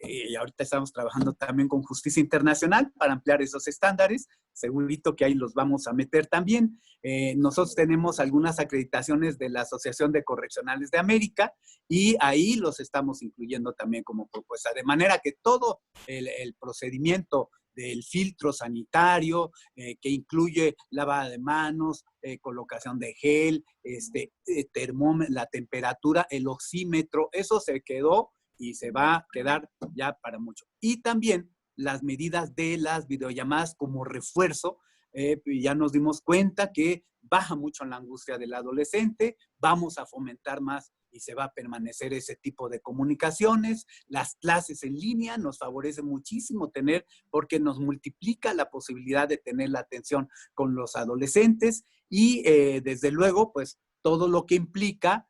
y ahorita estamos trabajando también con Justicia Internacional para ampliar esos estándares. Segurito que ahí los vamos a meter también. Nosotros tenemos algunas acreditaciones de la Asociación de Correccionales de América y ahí los estamos incluyendo también como propuesta. De manera que todo el procedimiento del filtro sanitario, que incluye lavada de manos, colocación de gel, termómetro, la temperatura, el oxímetro, eso se quedó y se va a quedar ya para mucho. Y también las medidas de las videollamadas como refuerzo, ya nos dimos cuenta que baja mucho la angustia del adolescente, vamos a fomentar más y se va a permanecer ese tipo de comunicaciones. Las clases en línea nos favorece muchísimo tener, porque nos multiplica la posibilidad de tener la atención con los adolescentes y desde luego, pues, todo lo que implica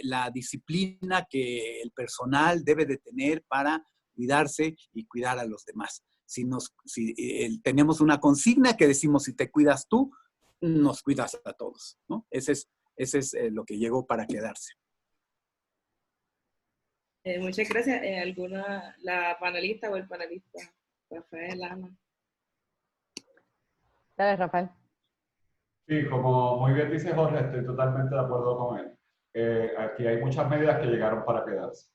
la disciplina que el personal debe de tener para cuidarse y cuidar a los demás. Si tenemos una consigna que decimos, si te cuidas tú, nos cuidas a todos, ¿no? Ese es lo que llegó para quedarse. Muchas gracias. La panelista o el panelista, Rafael, Ana. Dale, Rafael. Sí, como muy bien dice Jorge, estoy totalmente de acuerdo con él. Aquí hay muchas medidas que llegaron para quedarse.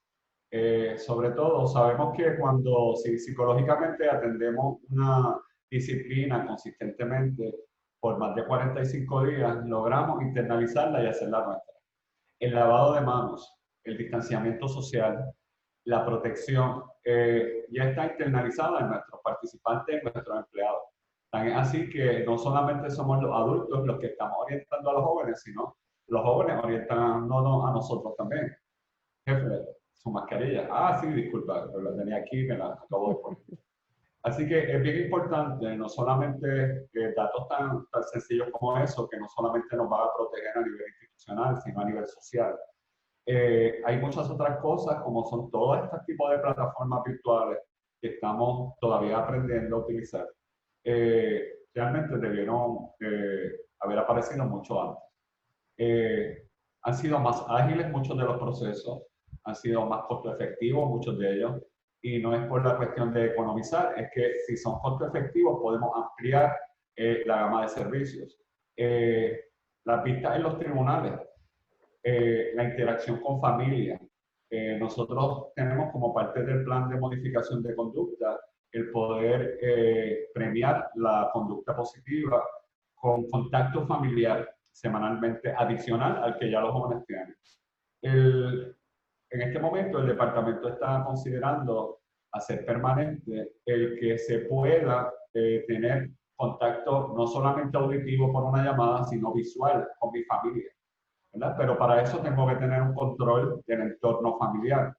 Sobre todo, sabemos que cuando psicológicamente atendemos una disciplina consistentemente por más de 45 días, logramos internalizarla y hacerla nuestra. El lavado de manos, el distanciamiento social, la protección, ya está internalizada en nuestros participantes, en nuestros empleados. Tan es así que no solamente somos los adultos los que estamos orientando a los jóvenes, sino los jóvenes orientándonos a nosotros también. Jefe, su mascarilla. Ah, sí, disculpa, pero la tenía aquí, me la acabo de poner. Así que es bien importante, no solamente datos tan sencillos como eso, que no solamente nos va a proteger a nivel institucional, sino a nivel social. Hay muchas otras cosas, como son todos estos tipos de plataformas virtuales que estamos todavía aprendiendo a utilizar. Realmente debieron haber aparecido mucho antes. Han sido más ágiles muchos de los procesos, han sido más costo efectivos muchos de ellos, y no es por la cuestión de economizar, es que si son costo efectivos podemos ampliar la gama de servicios. Las vistas en los tribunales, la interacción con familia. Nosotros tenemos como parte del plan de modificación de conducta el poder premiar la conducta positiva con contacto familiar semanalmente adicional al que ya los jóvenes tienen. En este momento el departamento está considerando hacer permanente el que se pueda tener contacto no solamente auditivo por una llamada, sino visual con mi familia, ¿verdad? Pero para eso tengo que tener un control del entorno familiar,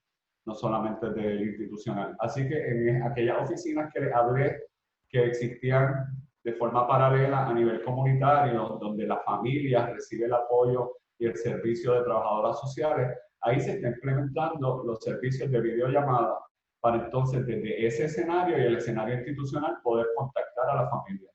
no solamente del institucional. Así que en aquellas oficinas que les hablé que existían de forma paralela a nivel comunitario, donde la familia recibe el apoyo y el servicio de trabajadoras sociales, ahí se está implementando los servicios de videollamada para entonces desde ese escenario y el escenario institucional poder contactar a la familia,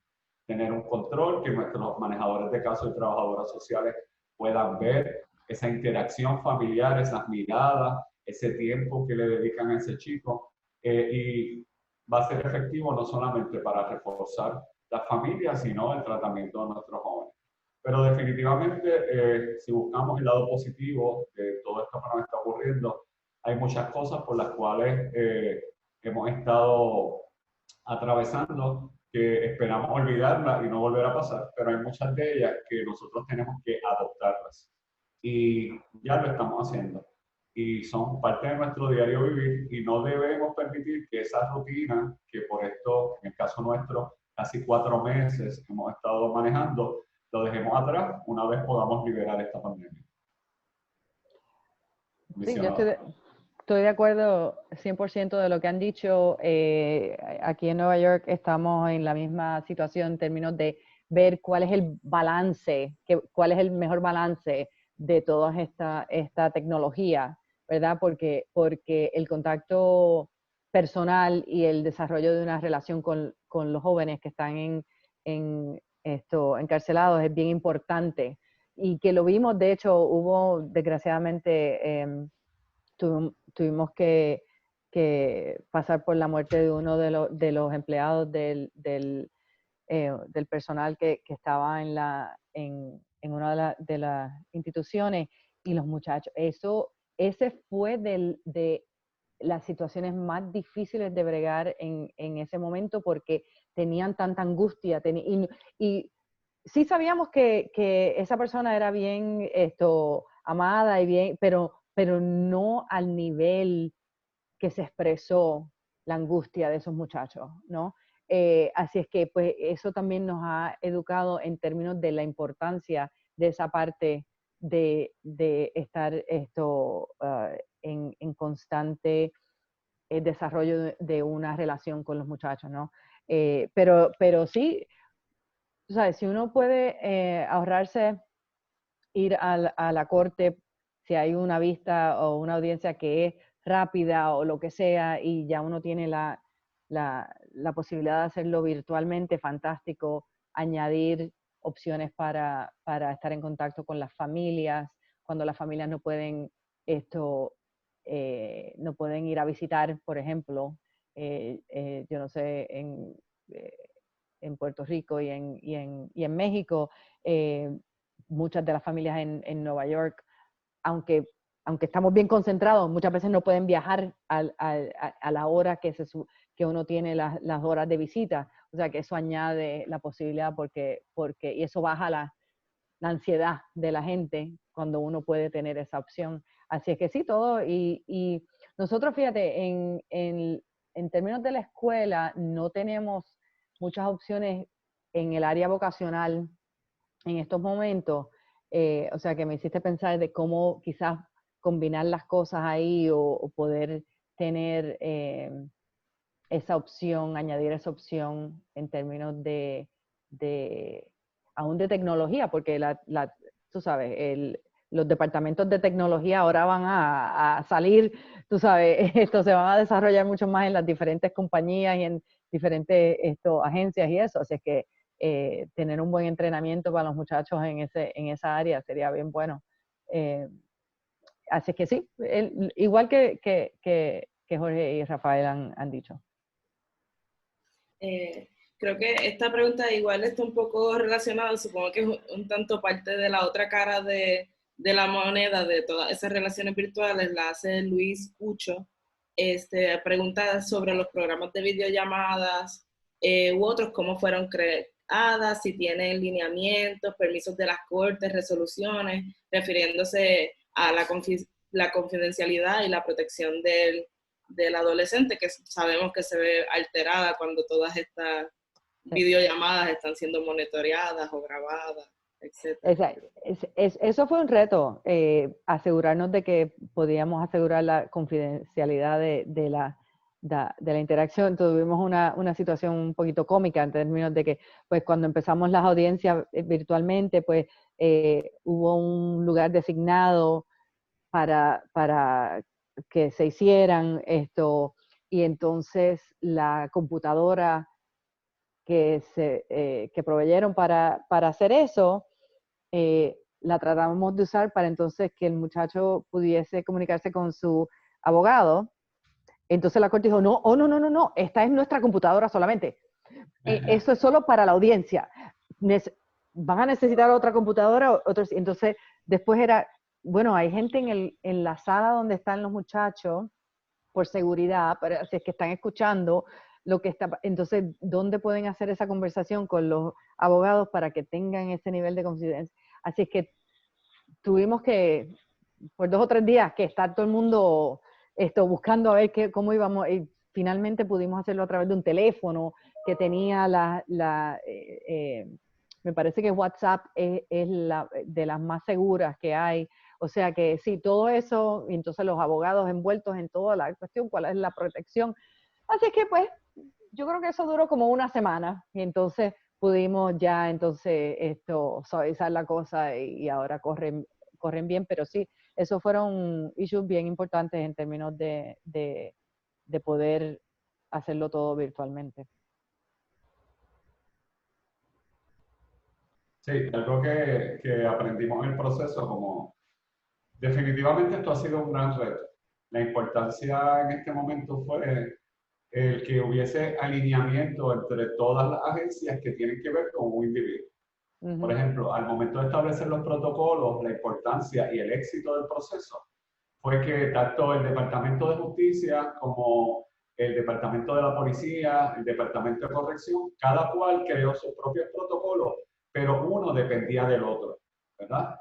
tener un control, que nuestros manejadores de casos y trabajadoras sociales puedan ver esa interacción familiar, esas miradas, ese tiempo que le dedican a ese chico, y va a ser efectivo no solamente para reforzar la familia, sino el tratamiento de nuestros jóvenes. Pero definitivamente, si buscamos el lado positivo de todo esto que nos está ocurriendo, hay muchas cosas por las cuales hemos estado atravesando que esperamos olvidarlas y no volver a pasar, pero hay muchas de ellas que nosotros tenemos que adoptarlas. Y ya lo estamos haciendo. Y son parte de nuestro diario vivir y no debemos permitir que esa rutina, que por esto, en el caso nuestro, casi 4 meses hemos estado manejando, lo dejemos atrás una vez podamos liberar esta pandemia. Sí, yo estoy de acuerdo 100% de lo que han dicho. Aquí en Nueva York estamos en la misma situación en términos de ver cuál es el balance, cuál es el mejor balance de toda esta tecnología, ¿verdad? Porque el contacto personal y el desarrollo de una relación con los jóvenes que están encarcelados es bien importante. Y que lo vimos, de hecho, hubo desgraciadamente, tuvimos que que pasar por la muerte de uno de los empleados del personal que estaba en una de las instituciones, y los muchachos. Ese fue de las situaciones más difíciles de bregar en ese momento, porque tenían tanta angustia. Y sí sabíamos que esa persona era bien amada y bien, pero no al nivel que se expresó la angustia de esos muchachos, ¿no? Así es que pues eso también nos ha educado en términos de la importancia de esa parte de estar en constante desarrollo de una relación con los muchachos, ¿no? Pero sí, tú sabes, si uno puede ahorrarse ir a la corte, si hay una vista o una audiencia que es rápida o lo que sea, y ya uno tiene la posibilidad de hacerlo virtualmente, fantástico. Añadir opciones para estar en contacto con las familias, cuando las familias no pueden no pueden ir a visitar, por ejemplo, yo no sé, en Puerto Rico y en México, muchas de las familias en Nueva York, aunque estamos bien concentrados, muchas veces no pueden viajar a la hora que uno tiene las horas de visita. O sea que eso añade la posibilidad y eso baja la ansiedad de la gente cuando uno puede tener esa opción. Así es que sí, todo. Y nosotros, fíjate, en términos de la escuela, no tenemos muchas opciones en el área vocacional en estos momentos. O sea que me hiciste pensar de cómo quizás combinar las cosas ahí, o poder tener esa opción, añadir esa opción en términos aún de tecnología, porque tú sabes, los departamentos de tecnología ahora van a salir, tú sabes, se van a desarrollar mucho más en las diferentes compañías y en diferentes agencias y eso. Así es que tener un buen entrenamiento para los muchachos en esa área sería bien bueno. Así es que sí, igual que Jorge y Rafael han dicho. Creo que esta pregunta igual está un poco relacionada, supongo que es un tanto parte de la otra cara de la moneda de todas esas relaciones virtuales, la hace Luis Cucho. Pregunta sobre los programas de videollamadas u otros, cómo fueron creadas, si tienen lineamientos, permisos de las cortes, resoluciones, refiriéndose a la confidencialidad y la protección del adolescente, que sabemos que se ve alterada cuando todas estas videollamadas están siendo monitoreadas o grabadas, etc. Eso fue un reto, asegurarnos de que podíamos asegurar la confidencialidad de la interacción. Tuvimos una situación un poquito cómica en términos de que, pues, cuando empezamos las audiencias virtualmente, pues, hubo un lugar designado para que se hicieran esto, y entonces la computadora que proveyeron para hacer eso, la tratamos de usar para entonces que el muchacho pudiese comunicarse con su abogado. Entonces la corte dijo, no, no, esta es nuestra computadora solamente. Eso es solo para la audiencia. Van a necesitar otra computadora. Entonces después era, bueno, hay gente en la sala donde están los muchachos por seguridad, pero si es que están escuchando lo que está, entonces, ¿dónde pueden hacer esa conversación con los abogados para que tengan ese nivel de confidencia? Así es que tuvimos que, por 2 o 3 días, que estar todo el mundo buscando a ver cómo íbamos, y finalmente pudimos hacerlo a través de un teléfono que tenía me parece que WhatsApp es de las más seguras que hay. O sea que sí, todo eso, y entonces los abogados envueltos en toda la cuestión, cuál es la protección. Así es que pues, yo creo que eso duró como una semana, y entonces pudimos ya suavizar la cosa, y ahora corren bien, pero sí, esos fueron issues bien importantes en términos de poder hacerlo todo virtualmente. Sí, algo que aprendimos en el proceso, como definitivamente esto ha sido un gran reto. La importancia en este momento fue el que hubiese alineamiento entre todas las agencias que tienen que ver con un individuo. Por ejemplo, al momento de establecer los protocolos, la importancia y el éxito del proceso fue que tanto el Departamento de Justicia como el Departamento de la Policía, el Departamento de Corrección, cada cual creó sus propios protocolos, pero uno dependía del otro, ¿verdad?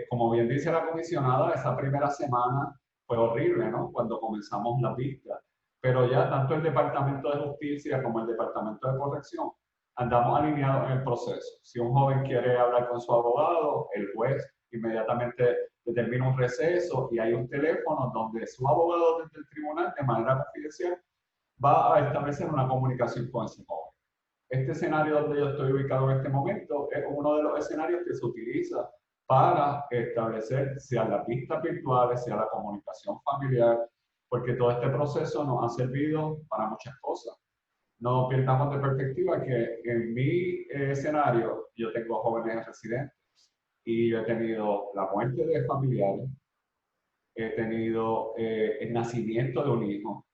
Como bien dice la comisionada, esa primera semana fue horrible, ¿no? Cuando comenzamos la pista, pero ya tanto el Departamento de Justicia como el Departamento de Corrección andamos alineados en el proceso. Si un joven quiere hablar con su abogado, el juez inmediatamente determina un receso y hay un teléfono donde su abogado desde el tribunal, de manera confidencial, va a establecer una comunicación con ese joven. Este escenario donde yo estoy ubicado en este momento es uno de los escenarios que se utiliza para establecer sea las pistas virtuales, sea la comunicación familiar, porque todo este proceso nos ha servido para muchas cosas. No perdamos de perspectiva que en mi escenario yo tengo jóvenes residentes y he tenido la muerte de familiares, he tenido el nacimiento de un hijo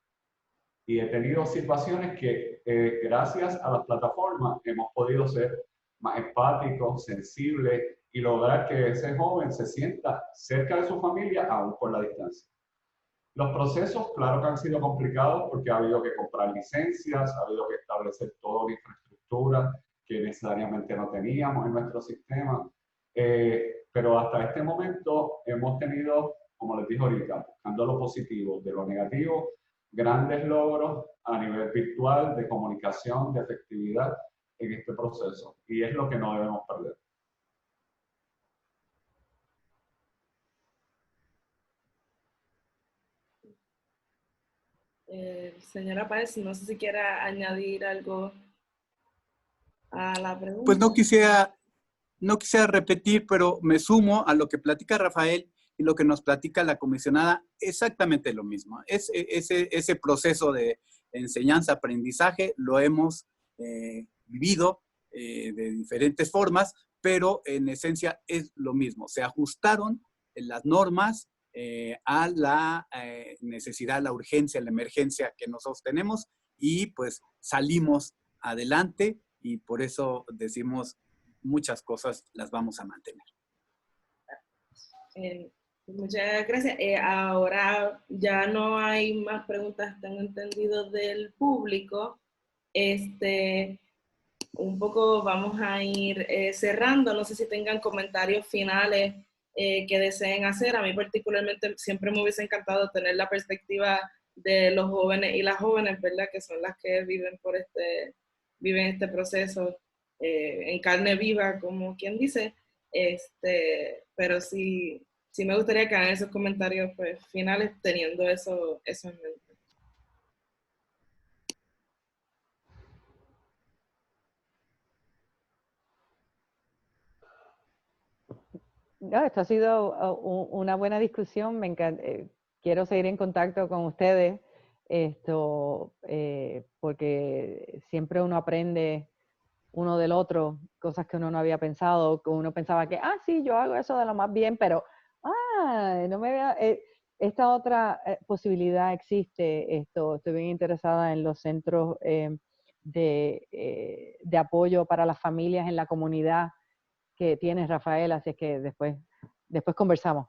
y he tenido situaciones que gracias a las plataformas hemos podido ser más empáticos, sensibles y lograr que ese joven se sienta cerca de su familia aún por la distancia. Los procesos, claro que han sido complicados porque ha habido que comprar licencias, ha habido que establecer toda la infraestructura que necesariamente no teníamos en nuestro sistema. Pero hasta este momento hemos tenido, como les dije ahorita, buscando lo positivo de lo negativo, grandes logros a nivel virtual, de comunicación, de efectividad en este proceso. Y es lo que no debemos perder. Señora Páez, no sé si quiera añadir algo a la pregunta. Pues no quisiera repetir, pero me sumo a lo que platica Rafael y lo que nos platica la comisionada, exactamente lo mismo. Ese proceso de enseñanza-aprendizaje lo hemos vivido de diferentes formas, pero en esencia es lo mismo. Se ajustaron las normas a la necesidad, la urgencia, la emergencia que nosotros tenemos y pues salimos adelante y por eso decimos muchas cosas las vamos a mantener. Muchas gracias. Ahora ya no hay más preguntas, tengo entendido, del público. Un poco vamos a ir cerrando. No sé si tengan comentarios finales que deseen hacer. A mí particularmente siempre me hubiese encantado tener la perspectiva de los jóvenes y las jóvenes, ¿verdad? Que son las que viven este proceso en carne viva, como quien dice. Pero sí me gustaría que hagan esos comentarios pues, finales teniendo eso en mente. No, esto ha sido una buena discusión. Me encanta. Quiero seguir en contacto con ustedes porque siempre uno aprende uno del otro, cosas que uno no había pensado, que uno pensaba que, sí, yo hago eso de lo más bien, pero, no me vea, esta otra posibilidad existe. Estoy bien interesada en los centros de apoyo para las familias en la comunidad que tienes, Rafael, así es que después conversamos.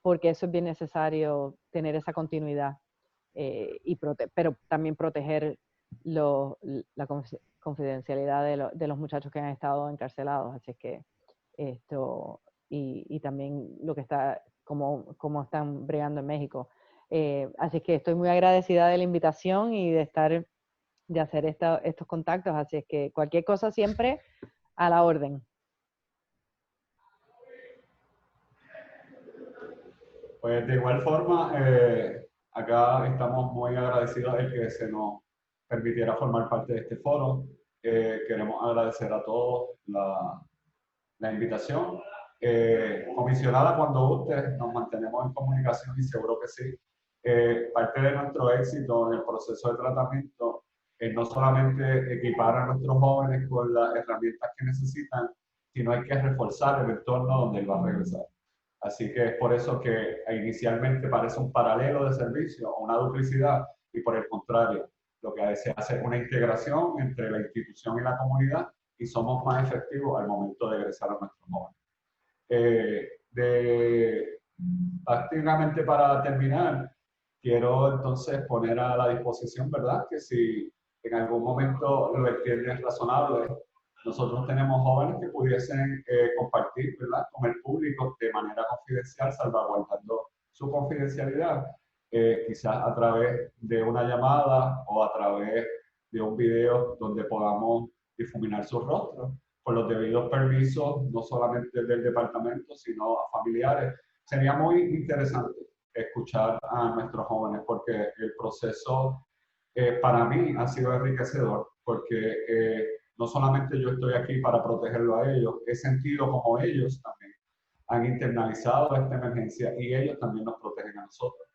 Porque eso es bien necesario, tener esa continuidad, pero también proteger la confidencialidad de los muchachos que han estado encarcelados. Así es que y también lo que está, cómo están bregando en México. Así es que estoy muy agradecida de la invitación y de hacer estos contactos, así es que cualquier cosa siempre a la orden. Pues de igual forma, acá estamos muy agradecidos de que se nos permitiera formar parte de este foro. Queremos agradecer a todos la invitación. Comisionada, cuando guste, nos mantenemos en comunicación y seguro que sí. Parte de nuestro éxito en el proceso de tratamiento es no solamente equipar a nuestros jóvenes con las herramientas que necesitan, sino hay que reforzar el entorno donde él va a regresar. Así que es por eso que inicialmente parece un paralelo de servicio o una duplicidad, y por el contrario, lo que se hace es una integración entre la institución y la comunidad, y somos más efectivos al momento de egresar a nuestros jóvenes. Prácticamente para terminar, quiero entonces poner a la disposición, ¿verdad? Que si en algún momento lo entiendes razonable, nosotros tenemos jóvenes que pudiesen compartir, ¿verdad?, con el público de manera confidencial, salvaguardando su confidencialidad, quizás a través de una llamada o a través de un video donde podamos difuminar sus rostros, con los debidos permisos, no solamente del departamento, sino a familiares. Sería muy interesante escuchar a nuestros jóvenes, porque el proceso para mí ha sido enriquecedor, porque no solamente yo estoy aquí para protegerlo a ellos, he sentido como ellos también han internalizado esta emergencia y ellos también nos protegen a nosotros.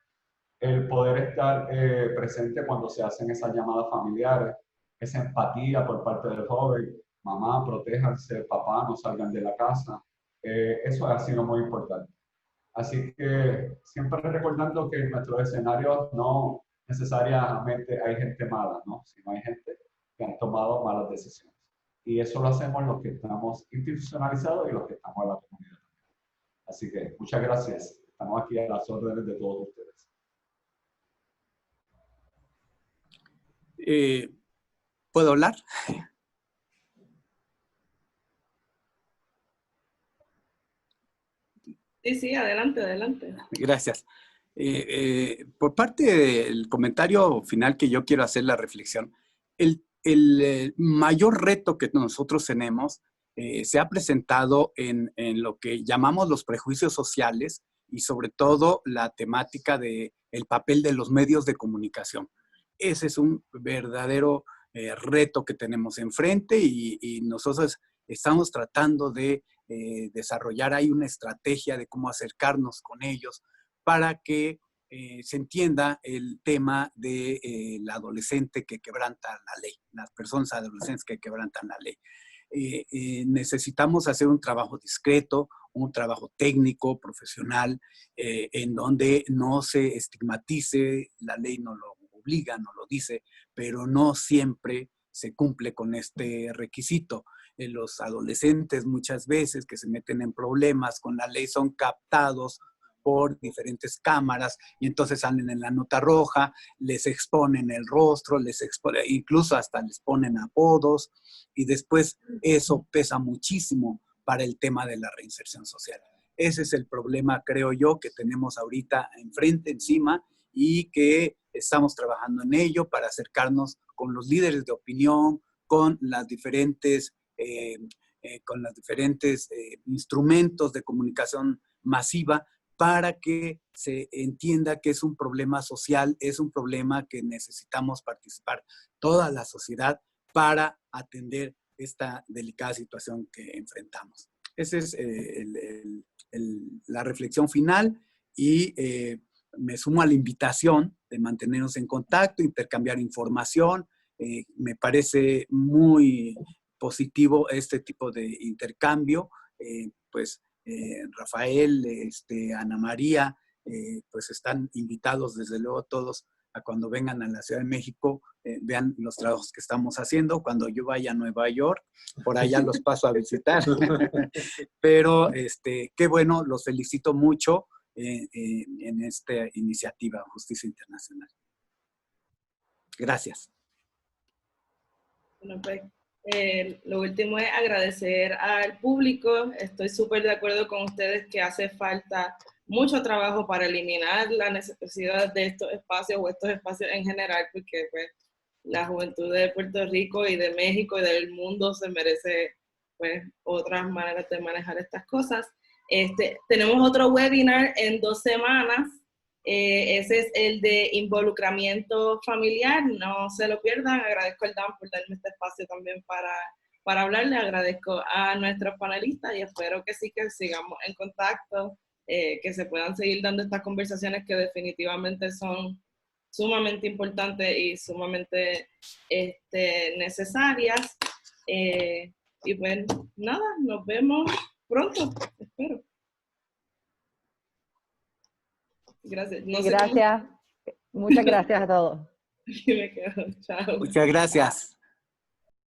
El poder estar presente cuando se hacen esas llamadas familiares, esa empatía por parte del joven, mamá, protéjanse, papá, no salgan de la casa, eso ha sido muy importante. Así que siempre recordando que en nuestros escenarios no necesariamente hay gente mala, ¿no? Sino hay gente que han tomado malas decisiones. Y eso lo hacemos los que estamos institucionalizados y los que estamos en la comunidad. Así que muchas gracias. Estamos aquí a las órdenes de todos ustedes. ¿Puedo hablar? Sí, sí, adelante, adelante. Gracias. Por parte del comentario final que yo quiero hacer la reflexión, el mayor reto que nosotros tenemos se ha presentado en lo que llamamos los prejuicios sociales y sobre todo la temática del papel de los medios de comunicación. Ese es un verdadero reto que tenemos enfrente y nosotros estamos tratando de desarrollar ahí una estrategia de cómo acercarnos con ellos para que se entienda el tema del adolescente que quebranta la ley, las personas adolescentes que quebrantan la ley. Necesitamos hacer un trabajo discreto, un trabajo técnico, profesional, en donde no se estigmatice, la ley no lo obliga, no lo dice, pero no siempre se cumple con este requisito. Los adolescentes muchas veces que se meten en problemas con la ley son captados por diferentes cámaras y entonces salen en la nota roja, les exponen el rostro, incluso hasta les ponen apodos y después eso pesa muchísimo para el tema de la reinserción social. Ese es el problema, creo yo, que tenemos ahorita enfrente, encima, y que estamos trabajando en ello para acercarnos con los líderes de opinión, con las diferentes instrumentos de comunicación masiva para que se entienda que es un problema social, es un problema que necesitamos participar toda la sociedad para atender esta delicada situación que enfrentamos. Esa es la reflexión final y me sumo a la invitación de mantenernos en contacto, intercambiar información. Me parece muy positivo este tipo de intercambio. Rafael, Ana María, pues están invitados desde luego todos a cuando vengan a la Ciudad de México, vean los trabajos que estamos haciendo. Cuando yo vaya a Nueva York, por allá los paso a visitar. Pero qué bueno, los felicito mucho en esta iniciativa Justicia Internacional. Gracias. Bueno, pues lo último es agradecer al público. Estoy súper de acuerdo con ustedes que hace falta mucho trabajo para eliminar la necesidad de estos espacios o estos espacios en general, porque pues, la juventud de Puerto Rico y de México y del mundo se merece pues, otras maneras de manejar estas cosas. Tenemos otro webinar en 2 semanas. Ese es el de involucramiento familiar, no se lo pierdan. Agradezco al Dan por darme este espacio también para hablar. Le agradezco a nuestros panelistas y espero que sí, que sigamos en contacto, que se puedan seguir dando estas conversaciones que definitivamente son sumamente importantes y sumamente necesarias. Y pues nada, nos vemos pronto, espero. Gracias. Y gracias. Muchas gracias a todos. Me quedo. Chao. Muchas gracias.